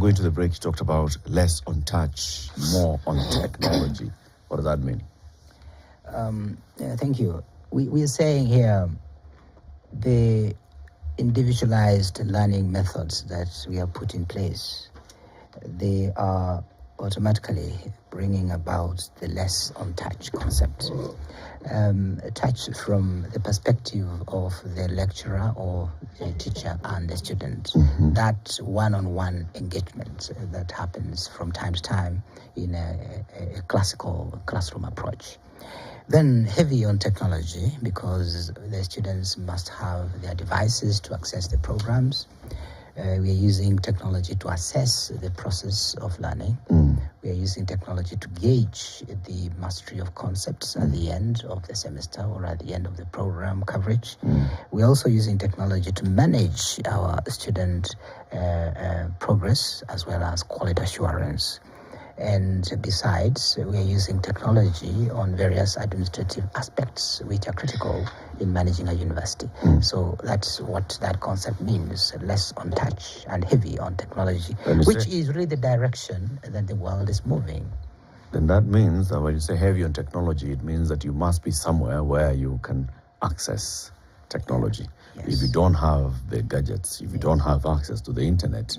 Going to the break, you talked about less on touch, more on technology. What does that mean? Thank you. We are saying here the individualized learning methods that we have put in place, they are automatically bringing about the less on touch concept. Touch from the perspective of the lecturer or the teacher and the student. That one-on-one engagement that happens from time to time in a classical classroom approach. Then heavy on technology, because the students must have their devices to access the programs. We are using technology to assess the process of learning. We are using technology to gauge the mastery of concepts at the end of the semester or at the end of the program coverage. We're also using technology to manage our student progress as well as quality assurance. And besides, we are using technology on various administrative aspects which are critical in managing a university. So that's what that concept means, less on touch and heavy on technology, which is really the direction that the world is moving. Then that means that when you say heavy on technology, it means that you must be somewhere where you can access technology. Yes. If you don't have the gadgets, if you don't have access to the internet,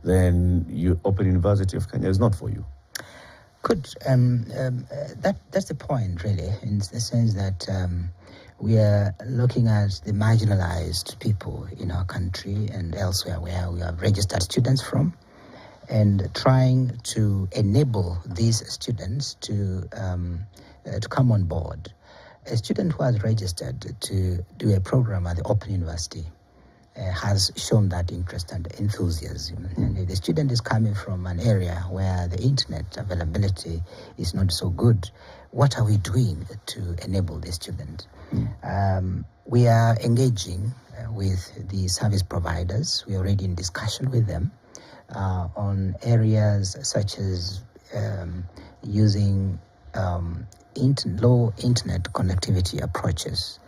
then Open University of Kenya is not for you. Good. That's the point, really, in the sense that we are looking at the marginalized people in our country and elsewhere where we have registered students from, and trying to enable these students to come on board. A student who has registered to do a program at the Open University has shown that interest and enthusiasm. And if the student is coming from an area where the internet availability is not so good, what are we doing to enable the student? We are engaging with the service providers. We are already in discussion with them on areas such as using low internet connectivity approaches,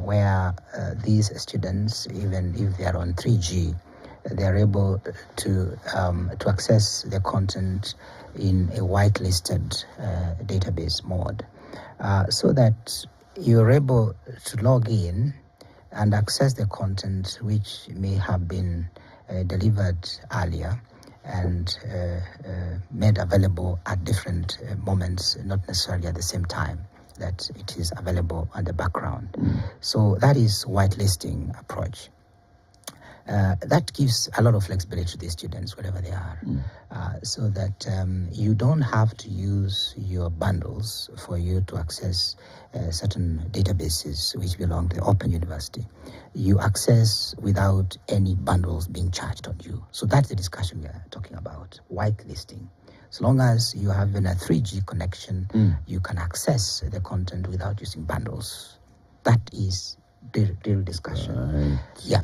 where these students, even if they are on 3G, they are able to access the content in a whitelisted database mode, so that you're able to log in and access the content which may have been delivered earlier and made available at different moments, not necessarily at the same time that it is available on the background. So that is whitelisting approach. That gives a lot of flexibility to the students wherever they are, so that you don't have to use your bundles for you to access certain databases which belong to the Open University. You access without any bundles being charged on you. So that's the discussion we are talking about, whitelisting. So long as you have a 3G connection, you can access the content without using bundles. That is the real discussion. Right. Yeah.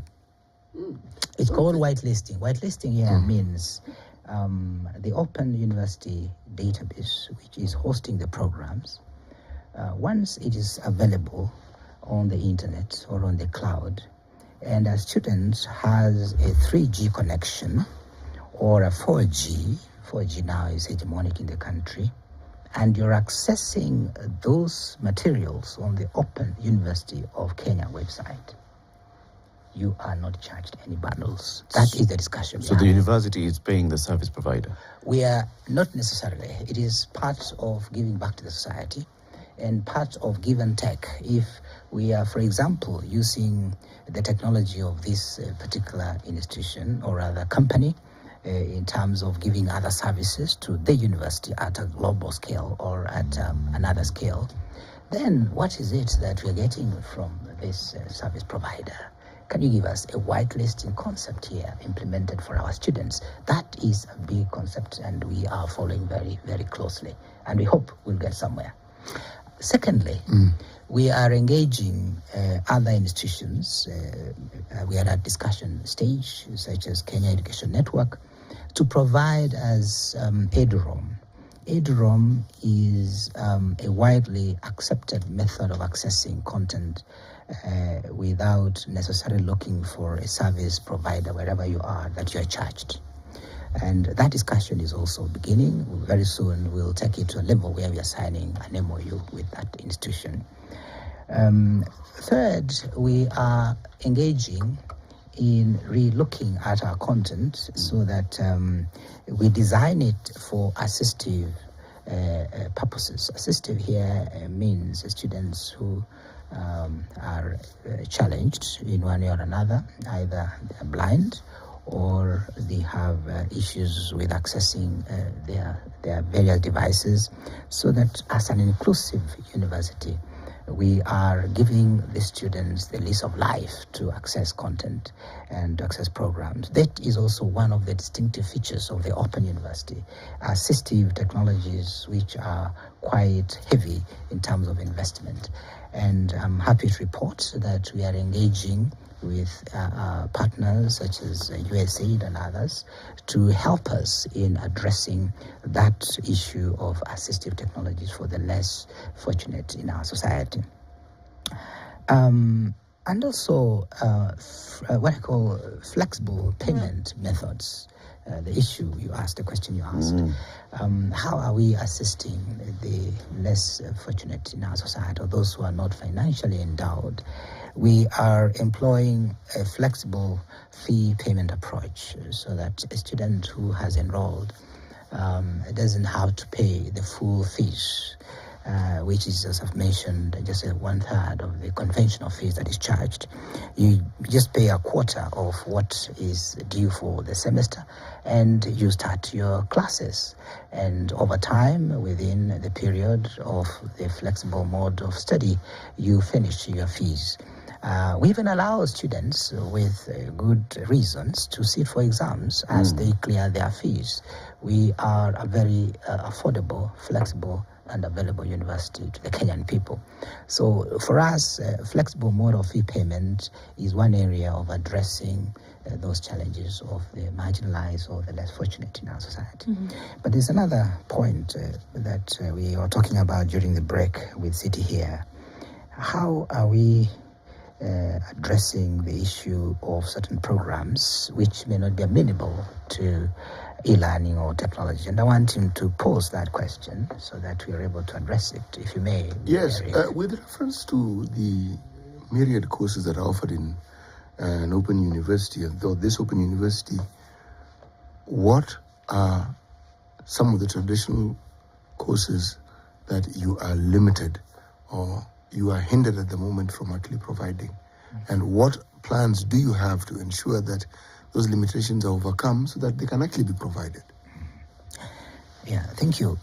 It's called whitelisting. Whitelisting here means the Open University database, which is hosting the programs, once it is available on the internet or on the cloud, and a student has a 3G connection or a 4G now is hegemonic in the country, and you're accessing those materials on the Open University of Kenya website, you are not charged any bundles. That is the discussion. So the university is paying the service provider? We are not necessarily. It is part of giving back to the society and part of give and take. If we are, for example, using the technology of this particular institution or other company in terms of giving other services to the university at a global scale or at another scale, then what is it that we're getting from this service provider? Can you give us a whitelisting concept here implemented for our students? That is a big concept, and we are following very, very closely, and we hope we'll get somewhere. Secondly, we are engaging other institutions. We are at discussion stage, such as Kenya Education Network, to provide as EduRoam. EduRoam is a widely accepted method of accessing content without necessarily looking for a service provider wherever you are that you are charged. And that discussion is also beginning. Very soon we'll take it to a level where we are signing an MOU with that institution. Third, we are engaging in re-looking at our content so that we design it for assistive purposes. Assistive here means students who are challenged in one way or another, either they're blind or they have issues with accessing their various devices, so that as an inclusive university, we are giving the students the lease of life to access content and to access programs. That is also one of the distinctive features of the Open University. Assistive technologies, which are quite heavy in terms of investment. And I'm happy to report that we are engaging with partners such as USAID and others to help us in addressing that issue of assistive technologies for the less fortunate in our society. And also what I call flexible payment methods. The issue you asked, the question you asked, how are we assisting the less fortunate in our society, or those who are not financially endowed? We are employing a flexible fee payment approach so that a student who has enrolled doesn't have to pay the full fees, which is, as I've mentioned, just 1/3 of the conventional fees that is charged. You just pay a quarter of what is due for the semester, and you start your classes. And over time, within the period of the flexible mode of study, you finish your fees. We even allow students with good reasons to sit for exams as they clear their fees. We are a very affordable, flexible, and available university to the Kenyan people. So for us, flexible mode of fee payment is one area of addressing those challenges of the marginalized or the less fortunate in our society. But there's another point that we were talking about during the break with City here. How are we addressing the issue of certain programs which may not be amenable to e-learning or technology? And I want him to pose that question so that we are able to address it, if you may. Yes, with reference to the myriad courses that are offered in an open university, and though this open university, what are some of the traditional courses that you are limited or you are hindered at the moment from actually providing? And what plans do you have to ensure that those limitations are overcome so that they can actually be provided? Yeah, thank you.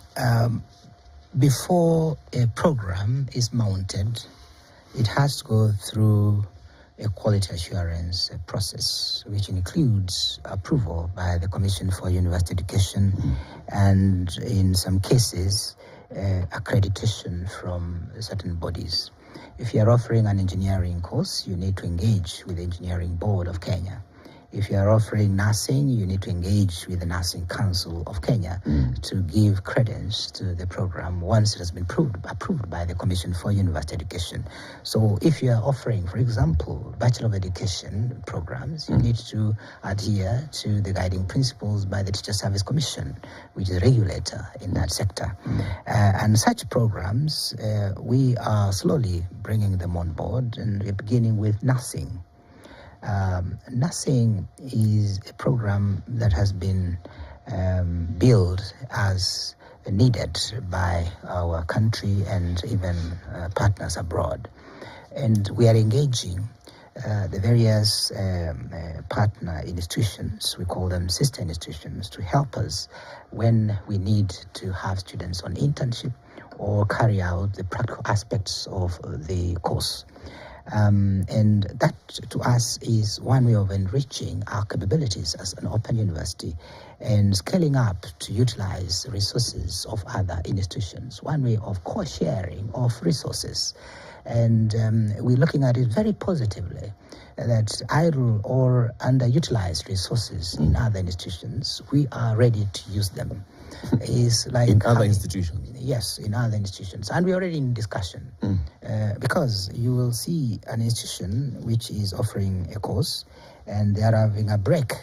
Before a program is mounted, it has to go through a quality assurance process, which includes approval by the Commission for University Education and, in some cases, accreditation from certain bodies. If you are offering an engineering course, you need to engage with the Engineering Board of Kenya. If you are offering nursing, you need to engage with the Nursing Council of Kenya to give credence to the program once it has been approved by the Commission for University Education. So if you are offering, for example, Bachelor of Education programs, you need to adhere to the guiding principles by the Teacher Service Commission, which is a regulator in that sector. And such programs, we are slowly bringing them on board, and we're beginning with nursing. Nursing is a program that has been built as needed by our country and even partners abroad. And we are engaging the various partner institutions, we call them sister institutions, to help us when we need to have students on internship or carry out the practical aspects of the course. And that, to us, is one way of enriching our capabilities as an open university and scaling up to utilize resources of other institutions, one way of co-sharing of resources. And we're looking at it very positively, that idle or underutilized resources in other institutions, we are ready to use them. Is like in other institutions? Yes, in other institutions. And we're already in discussion. Because you will see an institution which is offering a course and they are having a break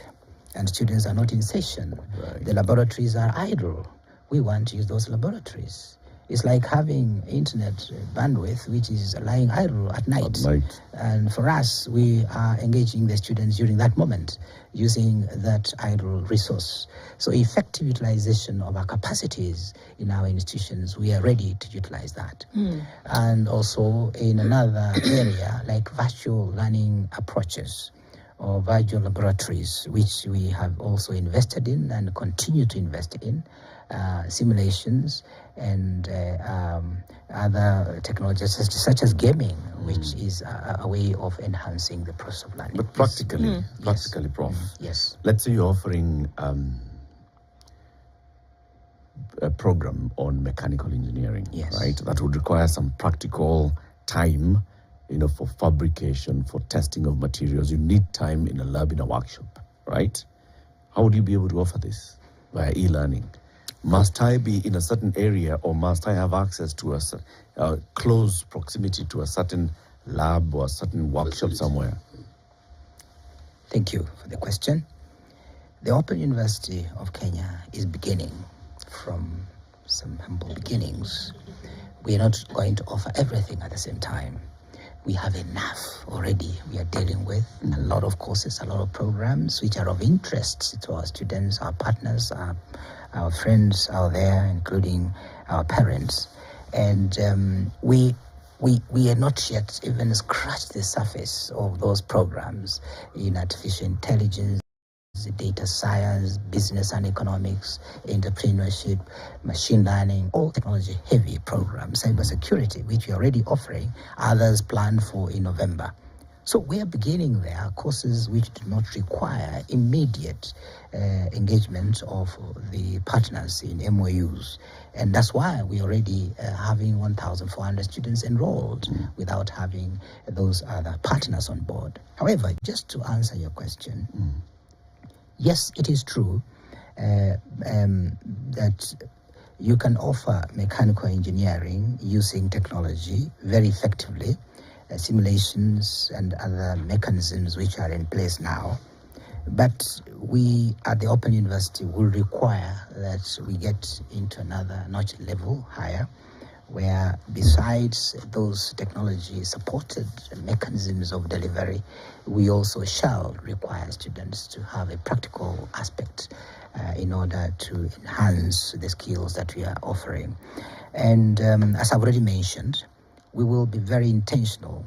and students are not in session. Right. The laboratories are idle. We want to use those laboratories. It's like having internet bandwidth which is lying idle at night. And for us, we are engaging the students during that moment, using that idle resource. So effective utilization of our capacities in our institutions, we are ready to utilize that. And also in another area, like virtual learning approaches or virtual laboratories, which we have also invested in and continue to invest in, simulations and other technologies such as gaming, which is a way of enhancing the process of learning. But practically, Prof. Yes. Let's say you're offering a program on mechanical engineering, right? That would require some practical time, for fabrication, for testing of materials. You need time in a lab, in a workshop, right? How would you be able to offer this via e-learning? Must I be in a certain area, or must I have access to a close proximity to a certain lab or a certain workshop somewhere? Thank you for the question. The Open University of Kenya is beginning from some humble beginnings. We are not going to offer everything at the same time. We have enough already. We are dealing with a lot of courses, a lot of programs which are of interest to our students, our partners, our friends out there, including our parents. And we are not yet even scratched the surface of those programs in artificial intelligence, data science, business and economics, entrepreneurship, machine learning, all technology-heavy programs, cybersecurity, which we are already offering, others planned for in November. So we are beginning there, courses which do not require immediate engagement of the partners in MOUs. And that's why we're already having 1,400 students enrolled without having those other partners on board. However, just to answer your question, yes, it is true that you can offer mechanical engineering using technology very effectively, simulations and other mechanisms which are in place now. But we at the Open University will require that we get into another notch level higher, where besides those technology supported mechanisms of delivery, we also shall require students to have a practical aspect in order to enhance the skills that we are offering. And as I've already mentioned, we will be very intentional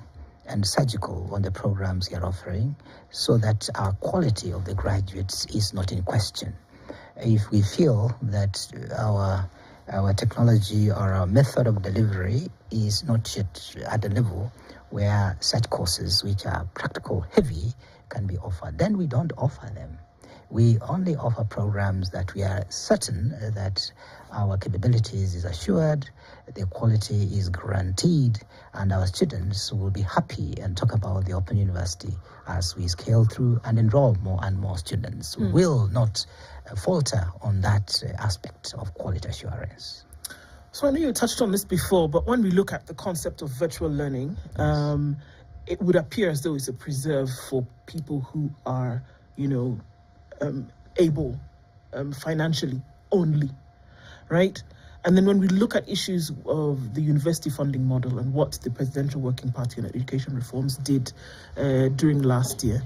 and surgical on the programs we are offering so that our quality of the graduates is not in question. If we feel that our technology or our method of delivery is not yet at a level where such courses which are practical heavy can be offered, then we don't offer them. We only offer programs that we are certain that our capabilities is assured, the quality is guaranteed, and our students will be happy and talk about the Open University as we scale through and enroll more and more students. We will not falter on that aspect of quality assurance. So I know you touched on this before, but when we look at the concept of virtual learning, it would appear as though it's a preserve for people who are, able financially only, right? And then when we look at issues of the university funding model and what the Presidential Working Party on Education Reforms did during last year,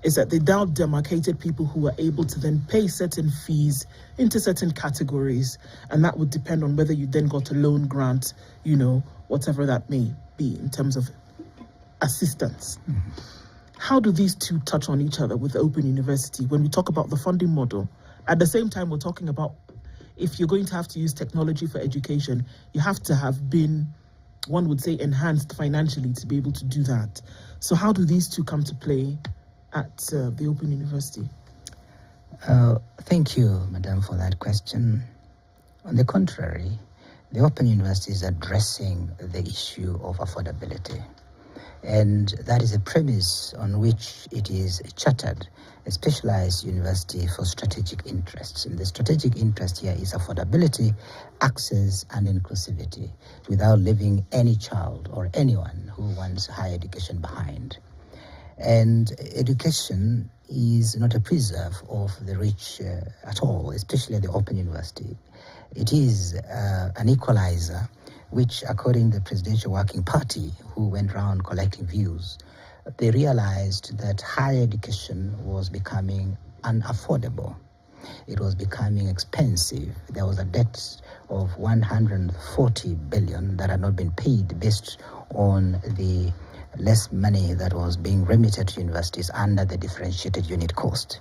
is that they now demarcated people who were able to then pay certain fees into certain categories, and that would depend on whether you then got a loan grant, whatever that may be in terms of assistance. How do these two touch on each other with Open University when we talk about the funding model? At the same time, we're talking about if you're going to have to use technology for education, you have to have been, one would say, enhanced financially to be able to do that. So how do these two come to play at the Open University? Thank you, Madam, for that question. On the contrary, the Open University is addressing the issue of affordability. And that is a premise on which it is chartered, a specialized university for strategic interests. And the strategic interest here is affordability, access, and inclusivity, without leaving any child or anyone who wants higher education behind. And education is not a preserve of the rich at all, especially the Open University. It is an equalizer, which, according to the Presidential Working Party, who went around collecting views, they realized that higher education was becoming unaffordable. It was becoming expensive. There was a debt of 140 billion that had not been paid based on the less money that was being remitted to universities under the differentiated unit cost.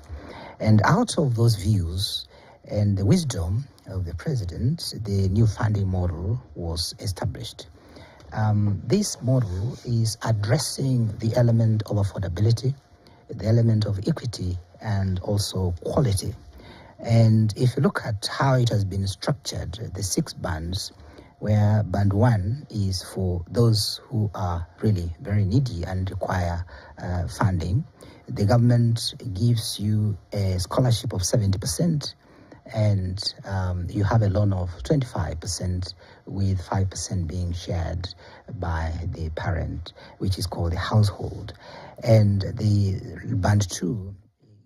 And out of those views and the wisdom of the president, the new funding model was established. This model is addressing the element of affordability, the element of equity, and also quality. And if you look at how it has been structured, the 6 bands, where band 1 is for those who are really very needy and require funding, the government gives you a scholarship of 70%, and you have a loan of 25%, with 5% being shared by the parent, which is called the household. And the band 2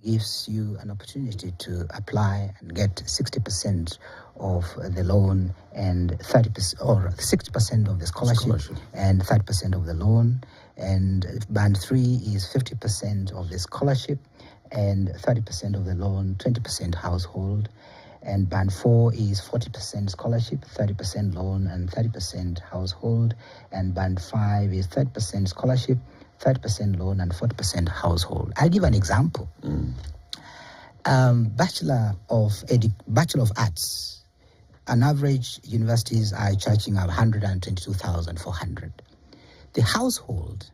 gives you an opportunity to apply and get 60% of the loan and 30%, or 60% of the scholarship and 30% of the loan. And band 3 is 50% of the scholarship and 30% of the loan, 20% household. And band 4 is 40% scholarship, 30% loan, and 30% household. And band 5 is 30% scholarship, 30% loan, and 40% household. I'll give an example. Bachelor of Arts, on average, universities are charging 122,400. The household,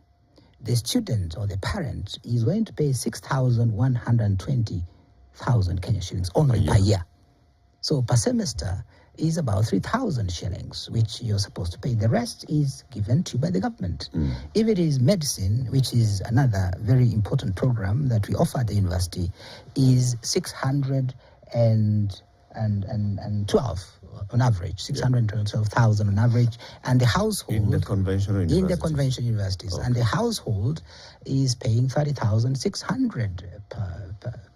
the student or the parent, is going to pay 6,120,000 Kenya shillings only per year. So per semester is about 3,000 shillings, which you're supposed to pay. The rest is given to you by the government. If it is medicine, which is another very important program that we offer at the university, is 612 on average, 612,000 on average, and the household in the conventional universities. Okay. And the household is paying 30,600 per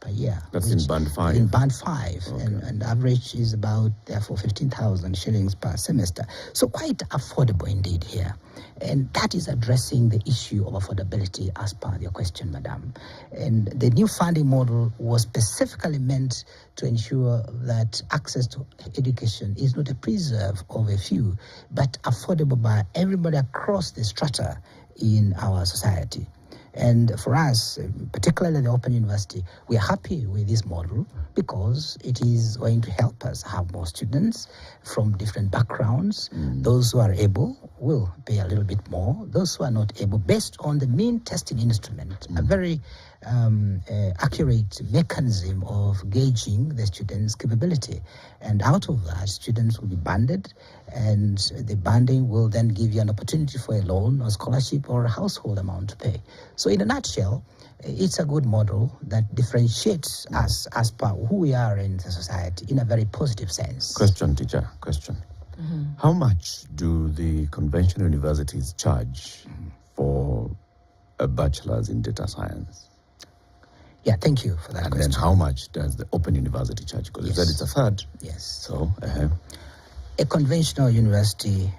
year. That's in band 5. In band 5, okay. and average is about therefore 15,000 shillings per semester. So quite affordable indeed here. And that is addressing the issue of affordability as per your question, madam. And the new funding model was specifically meant to ensure that access to education is not a preserve of a few, but affordable by everybody across the strata in our society. And for us, particularly the Open University, we are happy with this model because it is going to help us have more students from different backgrounds. Those who are able will pay a little bit more. Those who are not able, based on the mean testing instrument, a very accurate mechanism of gauging the students' capability. And out of that, students will be banded, and the banding will then give you an opportunity for a loan or scholarship or a household amount to pay. So in a nutshell, it's a good model that differentiates us as per who we are in the society in a very positive sense. Question, teacher, question. How much do the conventional universities charge for a bachelor's in data science? Yeah, thank you for that question. And then how much does the Open University charge? Because you said it's a third. Yes. So, a conventional university,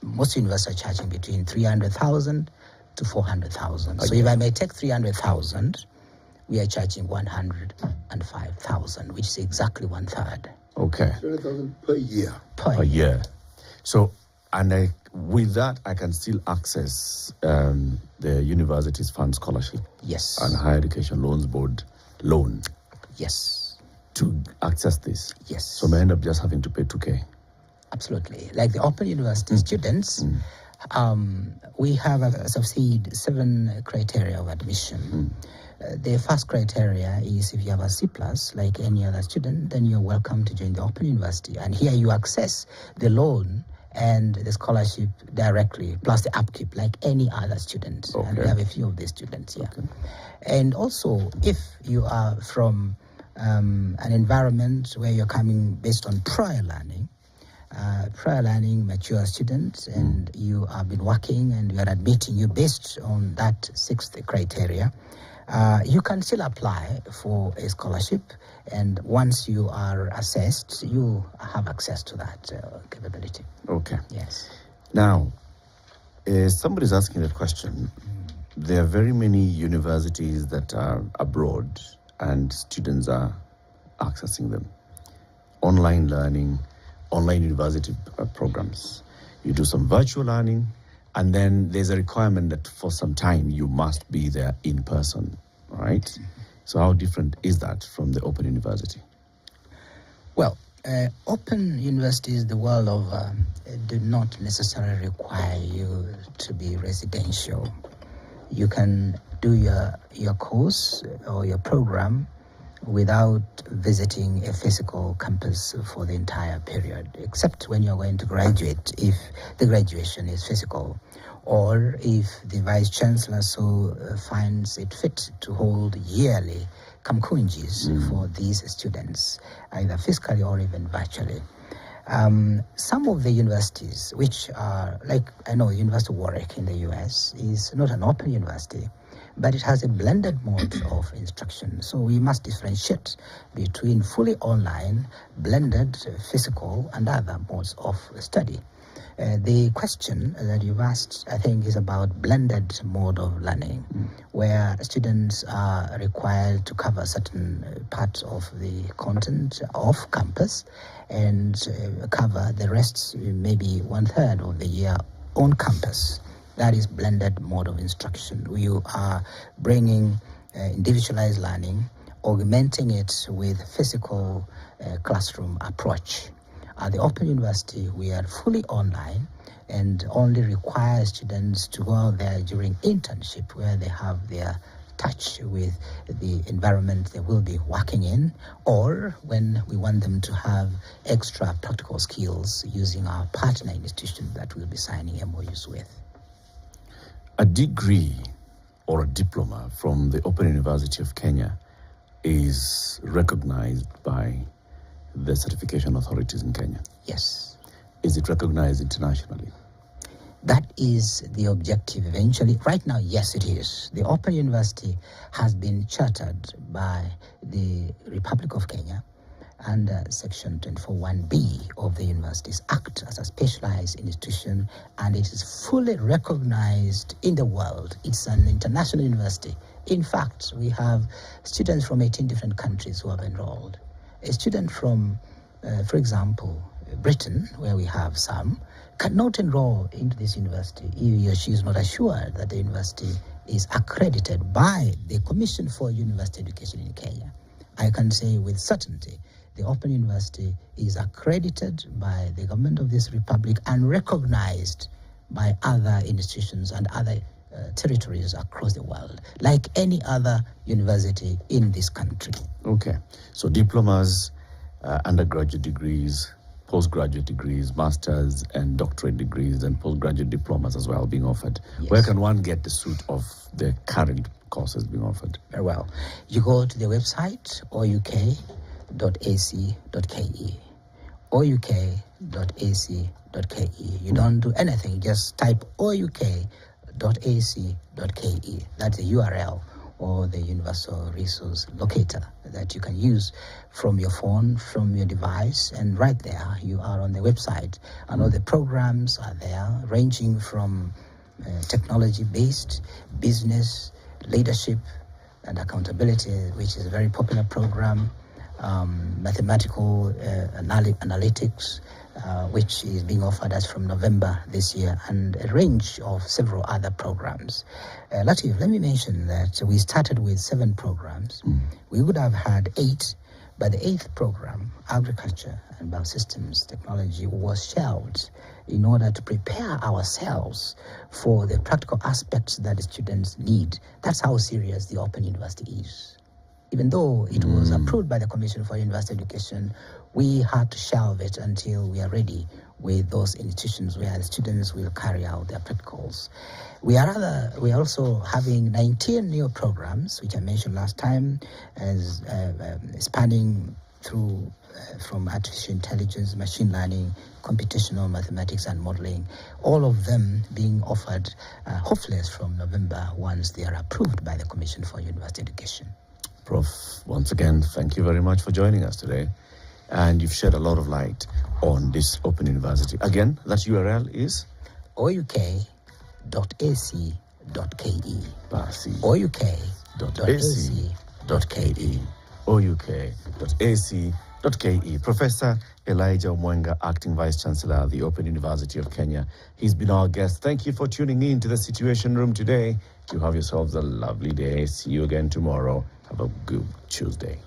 most universities are charging between 300,000 to 400,000. So if I may take 300,000, we are charging 105,000, which is exactly 1/3. Okay. 300,000 per year. Per year. So, and with that, I can still access the university's fund scholarship. Yes. And Higher Education Loans Board loan. Yes. To access this. Yes. So I end up just having to pay 2K. Absolutely. Like the Open University students, we have, as I've said, 7 criteria of admission. The first criteria is if you have a C+, like any other student, then you're welcome to join the Open University. And here you access the loan and the scholarship directly, plus the upkeep, like any other student. Okay. And we have a few of these students here. Okay. And also, if you are from an environment where you're coming based on prior learning, prior learning mature students, and you have been working and we are admitting you based on that sixth criteria, you can still apply for a scholarship, and once you are assessed, you have access to that capability. Okay. Yes. Now, somebody's asking that question. There are very many universities that are abroad and students are accessing them. Online learning, online university programs. You do some virtual learning, and then there's a requirement that for some time you must be there in person, right? So how different is that from the Open University? Well, Open universities, the world of, do not necessarily require you to be residential. You can do your course or your program without visiting a physical campus for the entire period, except when you're going to graduate, if the graduation is physical, or if the Vice Chancellor so finds it fit to hold yearly kamkunjis for these students, either physically or even virtually. Some of the universities, which are, like I know University of Warwick in the US, is not an open university, but it has a blended mode of instruction. So we must differentiate between fully online, blended, physical, and other modes of study. The question that you've asked, I think, is about blended mode of learning, where students are required to cover certain parts of the content off campus and cover the rest, maybe 1/3 of the year on campus. That is blended mode of instruction. You are bringing individualized learning, augmenting it with physical classroom approach. At the Open University, we are fully online and only require students to go out there during internship, where they have their touch with the environment they will be working in, or when we want them to have extra practical skills using our partner institutions that we'll be signing MOUs with. A degree or a diploma from the Open University of Kenya is recognized by the certification authorities in Kenya. Yes. Is it recognized internationally? That is the objective eventually. Right now, yes, it is. The Open University has been chartered by the Republic of Kenya under Section 24(1)(b) of the Universities Act as a specialized institution, and it is fully recognized in the world. It's an international university. In fact, we have students from 18 different countries who have enrolled. A student from, for example, Britain, where we have some, cannot enroll into this university if he or she is not assured that the university is accredited by the Commission for University Education in Kenya. I can say with certainty the Open University is accredited by the government of this republic and recognized by other institutions and other territories across the world, like any other university in this country. Okay, so diplomas, undergraduate degrees, postgraduate degrees, masters and doctorate degrees, and postgraduate diplomas as well being offered. Yes. Where can one get the suite of the current courses being offered? Very well. You go to the website ouk.ac.ke, ouk.ac.ke. You don't do anything, just type ouk.ac.ke. That's the URL or the universal resource locator that you can use from your phone, from your device, and right there you are on the website. And all the programs are there, ranging from technology-based, business, leadership, and accountability, which is a very popular program, mathematical analytics, which is being offered as from November this year, and a range of several other programs. Latif, let me mention that we started with 7 programs. We would have had 8, but the 8th program, Agriculture and Biosystems Technology, was shelved in order to prepare ourselves for the practical aspects that the students need. That's how serious the Open University is. Even though it was approved by the Commission for University Education, we had to shelve it until we are ready with those institutions where the students will carry out their practicals. We are also having 19 new programs, which I mentioned last time, as spanning through from artificial intelligence, machine learning, computational mathematics and modeling, all of them being offered hopefully from November once they are approved by the Commission for University Education. Prof, once again, thank you very much for joining us today. And you've shed a lot of light on this Open University. Again, that URL is? ouk.ac.ke. ouk.ac.ke. ouk.ac.ke. Professor Elijah Mwenga, Acting Vice Chancellor of the Open University of Kenya. He's been our guest. Thank you for tuning in to the Situation Room today. You have yourselves a lovely day. See you again tomorrow. Have a good Tuesday.